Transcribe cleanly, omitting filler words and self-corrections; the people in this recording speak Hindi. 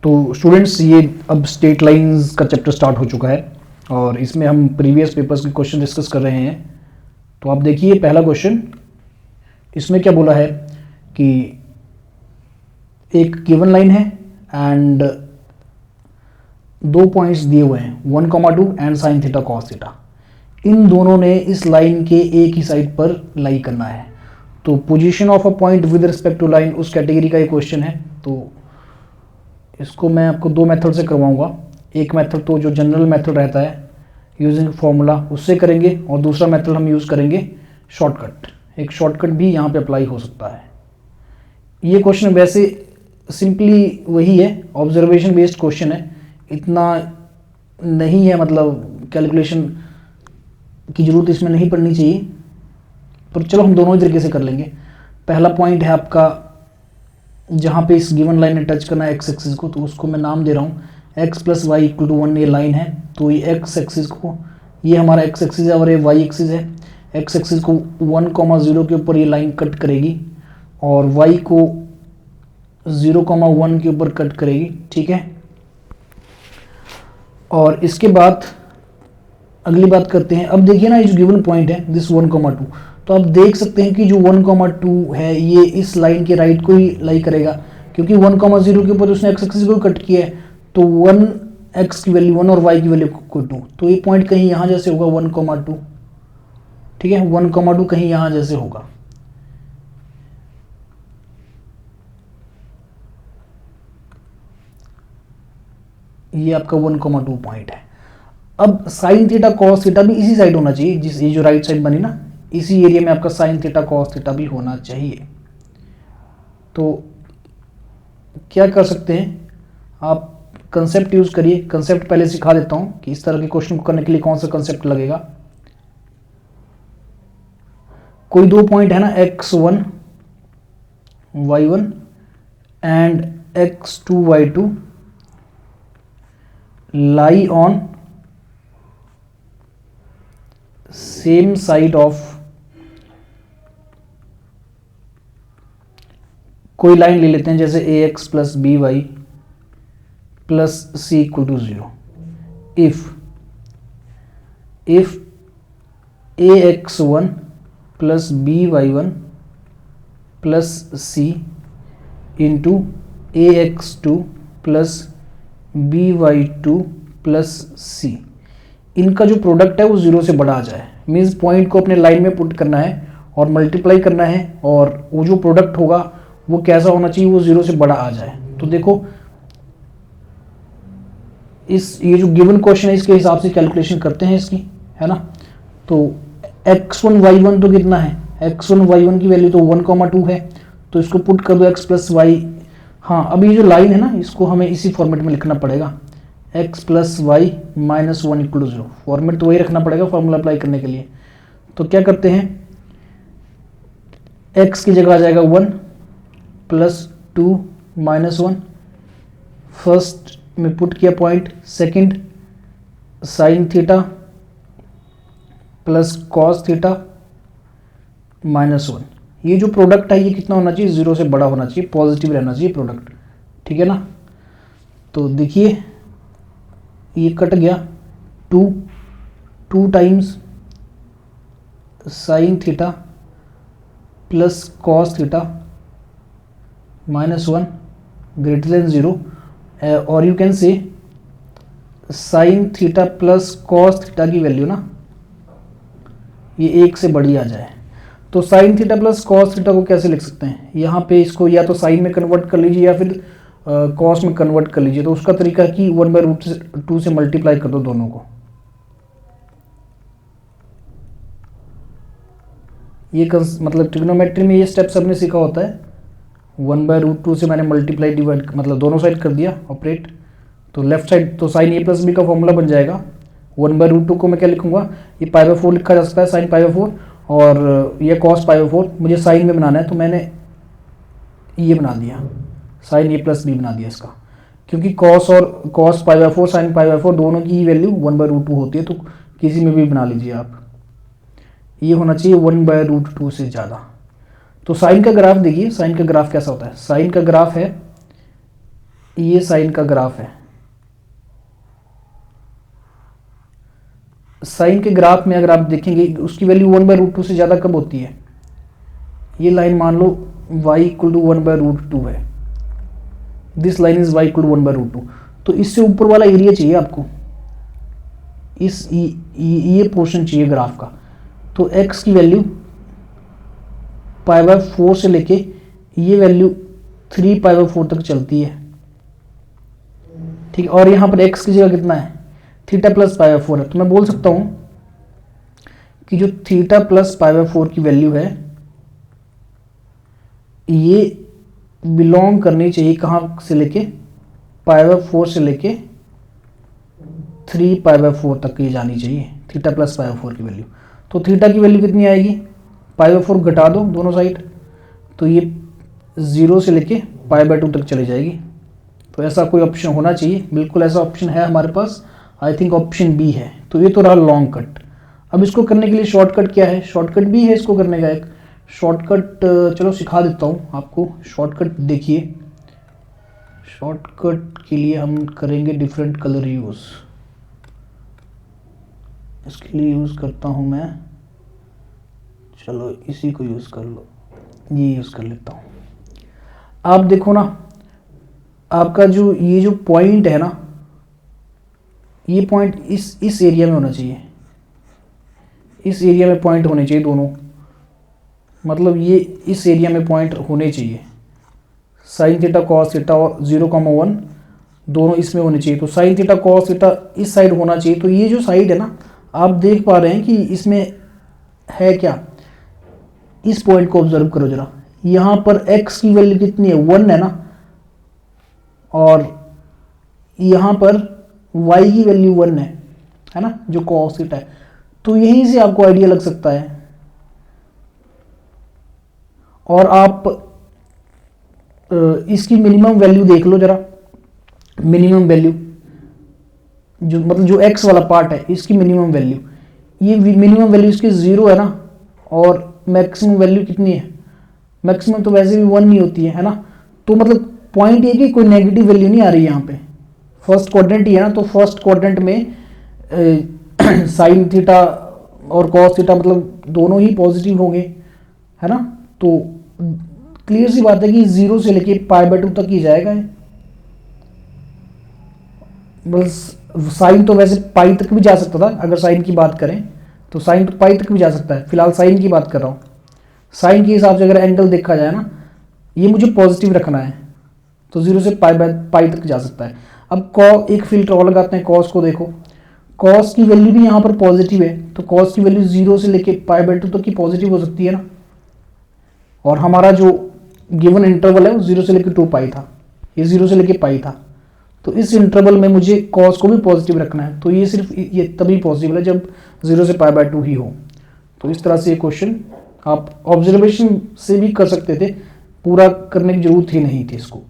तो स्टूडेंट्स, ये अब स्ट्रेट लाइंस का चैप्टर स्टार्ट हो चुका है और इसमें हम प्रीवियस पेपर्स के क्वेश्चन डिस्कस कर रहे हैं। तो आप देखिए पहला क्वेश्चन, इसमें क्या बोला है कि एक गिवन लाइन है एंड दो पॉइंट्स दिए हुए हैं 1,2 and sine theta cos theta. इन दोनों ने इस लाइन के एक ही साइड पर लाई करना है। तो position of a point with respect to line उस कैटेगरी का ये क्वेश्चन है। तो इसको मैं आपको दो मेथड से करवाऊंगा। एक मेथड तो जो जनरल मेथड रहता है यूजिंग फॉर्मूला, उससे करेंगे, और दूसरा मेथड हम यूज़ करेंगे शॉर्टकट। एक शॉर्टकट भी यहाँ पे अप्लाई हो सकता है। ये क्वेश्चन वैसे सिंपली वही है, ऑब्जर्वेशन बेस्ड क्वेश्चन है, इतना नहीं है, मतलब कैलकुलेशन की ज़रूरत इसमें नहीं पड़नी चाहिए। पर चलो हम दोनों ही तरीके से कर लेंगे। पहला पॉइंट है आपका जहाँ पे इस गिवन लाइन ने टच करना है एक्स एक्सिस को, तो उसको मैं नाम दे रहा हूँ x plus Y equal to 1 ये लाइन है। तो ये एक्स एक्सिस को, ये हमारा एक्स एक्सिस है और ये वाई एक्सिस है। एक्स एक्सिस को 1,0 के ऊपर ये लाइन कट करेगी और y को 0,1 के ऊपर कट करेगी, ठीक है। और इसके बाद अगली बात करते हैं। अब देखिए ना, ये जो गिवन पॉइंट है दिस 1,2, तो आप देख सकते हैं कि जो 1,2 है ये इस लाइन के राइट को ही लाई करेगा, क्योंकि 1,0 के ऊपर उसने एक्स एक्सिस को कट किया है। तो 1x की वैल्यू 1 और y की वैल्यू को 2, तो ये पॉइंट कहीं यहाँ जैसे होगा 1,2, ठीक है। 1,2 कहीं यहाँ जैसे होगा। ये आपका 1,2 पॉइंट है। अब साइन थीटा कॉस थीटा भी इसी साइड होना चाहिए, जिस ये जो राइट साइड बनी ना, इसी एरिया में आपका साइन थीटा कॉस थीटा भी होना चाहिए। तो क्या कर सकते हैं आप, कंसेप्ट यूज करिए। कंसेप्ट पहले सिखा देता हूं कि इस तरह के क्वेश्चन को करने के लिए कौन सा कंसेप्ट लगेगा। कोई दो पॉइंट है ना x1 y1 and x2 y2 lie on same side of, कोई लाइन ले लेते हैं जैसे ax plus b y plus c equal to 0। If ax1 plus by1 plus c into ax2 plus by2 plus c, इनका जो प्रोडक्ट है वो 0 से बड़ा आ जाए। मीन्स पॉइंट को अपने लाइन में पुट करना है और मल्टीप्लाई करना है, और वो जो प्रोडक्ट होगा वो कैसा होना चाहिए, वो 0 से बड़ा आ जाए। तो देखो ये जो गिवन क्वेश्चन है इसके हिसाब से कैलकुलेशन करते हैं इसकी, है ना। तो x1 y1 तो कितना है, x1 y1 की वैल्यू तो 1,2 है, तो इसको पुट कर दो x प्लस वाई। हाँ, अब ये जो लाइन है ना, इसको हमें इसी फॉर्मेट में लिखना पड़ेगा, x plus Y minus 1 equal to 0। Format तो वही रखना पड़ेगा फॉर्मूला अप्लाई करने के लिए। तो क्या करते हैं, x की जगह आ जाएगा 1 प्लस 2 माइनस 1, फर्स्ट में पुट किया point, second sine theta plus cos theta minus 1। ये जो प्रोडक्ट है ये कितना होना चाहिए, 0 से बड़ा होना चाहिए, पॉजिटिव रहना चाहिए प्रोडक्ट, ठीक है ना। तो देखिए ये कट गया, 2 times sine theta plus cos theta minus 1 greater than 0, और you can say sine theta plus cos theta की वैल्यू ना ये 1 से बड़ी आ जाए। तो sine theta plus cos theta को कैसे लिख सकते हैं, यहाँ पे इसको या तो साइन में कन्वर्ट कर लीजिए या फिर कॉस में कन्वर्ट कर लीजिए। तो उसका तरीका है कि 1/√2 से मल्टीप्लाई कर दो दोनों को। ये मतलब ट्रिग्नोमेट्री में ये स्टेप सबने सीखा होता है। 1/√2 से मैंने मल्टीप्लाई डिवाइड, मतलब दोनों साइड कर दिया ऑपरेट। तो लेफ्ट साइड तो साइन a प्लस बी का फॉर्मूला बन जाएगा। 1/√2 को मैं क्या लिखूंगा, ये π/4 लिखा जा सकता है, साइन π/4, और ये कॉस π/4। मुझे साइन में बनाना है तो मैंने ये बना दिया, साइन a प्लस बी बना दिया इसका, क्योंकि कॉस और कॉस π/4 साइन π/4 दोनों की वैल्यू 1/√2 होती है। तो किसी में भी बना लीजिए आप, ये होना चाहिए 1/√2 से ज़्यादा। तो साइन का ग्राफ देखिए, साइन का ग्राफ कैसा होता है। साइन का ग्राफ है ये साइन का ग्राफ है। साइन के ग्राफ में अगर आप देखेंगे उसकी वैल्यू 1/√2 से ज़्यादा कब होती है? ये लाइन मान लो y = 1/√2 है, दिस लाइन इज y = 1/√2, तो इससे ऊपर वाला एरिया चाहिए आपको, इस ये पोर्शन चाहिए ग्राफ का। तो x की वैल्यू π/4 से लेके ये वैल्यू 3π/4 तक चलती है, ठीक। और यहाँ पर x की जगह कितना है? θ + π/4 है। तो मैं बोल सकता हूँ कि जो θ + π/4 की वैल्यू है ये बिलोंग करनी चाहिए कहाँ से लेके? π/4 से लेके 3π/4 तक ये जानी चाहिए, θ + π/4 की वैल्यू। तो थीटा की वैल्यू कितनी आएगी? π/4 घटा दो दोनों साइड, तो ये 0 से लेके π/2 तक चली जाएगी। तो ऐसा कोई ऑप्शन होना चाहिए, बिल्कुल ऐसा ऑप्शन है हमारे पास, आई थिंक ऑप्शन बी है। तो ये तो रहा लॉन्ग कट। अब इसको करने के लिए शॉर्टकट क्या है? शॉर्टकट भी है इसको करने का एक शॉर्टकट, चलो सिखा देता हूँ आपको शॉर्टकट। देखिए शॉर्टकट के लिए हम करेंगे डिफरेंट कलर यूज़। इसके लिए यूज़ करता हूँ मैं, चलो इसी को यूज़ कर लो, ये यूज़ कर लेता हूँ। आप देखो ना, आपका ये जो पॉइंट है ना, ये पॉइंट इस एरिया में होना चाहिए, इस एरिया में पॉइंट होने चाहिए दोनों, मतलब ये इस एरिया में पॉइंट होने चाहिए। sin थीटा cos थीटा और 0,1 दोनों इसमें होने चाहिए। तो sin थीटा cos थीटा इस साइड होना चाहिए। तो ये जो साइड है ना, आप देख पा रहे हैं कि इसमें है क्या? इस पॉइंट को ऑब्जर्व करो जरा, यहाँ पर x की वैल्यू कितनी है? 1 है ना, और यहाँ पर y की वैल्यू 1 है ना, जो cos थीटा है। तो यहीं से आपको आइडिया लग सकता है। और आप इसकी मिनिमम वैल्यू देख लो जरा, मिनिमम वैल्यू जो मतलब जो x वाला पार्ट है इसकी मिनिमम वैल्यू, ये मिनिमम वैल्यू इसकी 0 है ना, और मैक्सिमम वैल्यू कितनी है? मैक्सिमम तो वैसे भी 1 नहीं होती है ना। तो मतलब पॉइंट ये कि कोई नेगेटिव वैल्यू नहीं आ रही यहाँ पे। फर्स्ट क्वाड्रेंट ही है ना, तो फर्स्ट क्वाड्रेंट में साइन थीटा और कॉस थीटा मतलब दोनों ही पॉजिटिव होंगे, है ना। तो क्लियर सी बात है कि 0 से लेके π/2 तक ही जाएगा ये। बस साइन तो वैसे पाई तक भी जा सकता था, अगर साइन की बात करें तो साइन तो पाई तक भी जा सकता है। फिलहाल साइन की बात कर रहा हूँ। साइन के हिसाब से अगर एंगल देखा जाए ना, ये मुझे पॉजिटिव रखना है, तो 0 से पाई तक जा सकता है। अब एक फिल्टर और लगाते हैं, कॉस को देखो, कॉस की वैल्यू भी यहाँ पर पॉजिटिव है, तो कॉस की वैल्यू 0 से लेके π/2 तक की पॉजिटिव हो सकती है ना। और हमारा जो गिवन इंटरवल है वो 0 से लेके 2π था, ये 0 से लेके पाई था। तो इस इंटरवल में मुझे कॉस को भी पॉजिटिव रखना है, तो ये सिर्फ ये तभी पॉसिबल है जब 0 से π/2 ही हो। तो इस तरह से ये क्वेश्चन आप ऑब्जर्वेशन से भी कर सकते थे, पूरा करने की जरूरत ही नहीं थी इसको।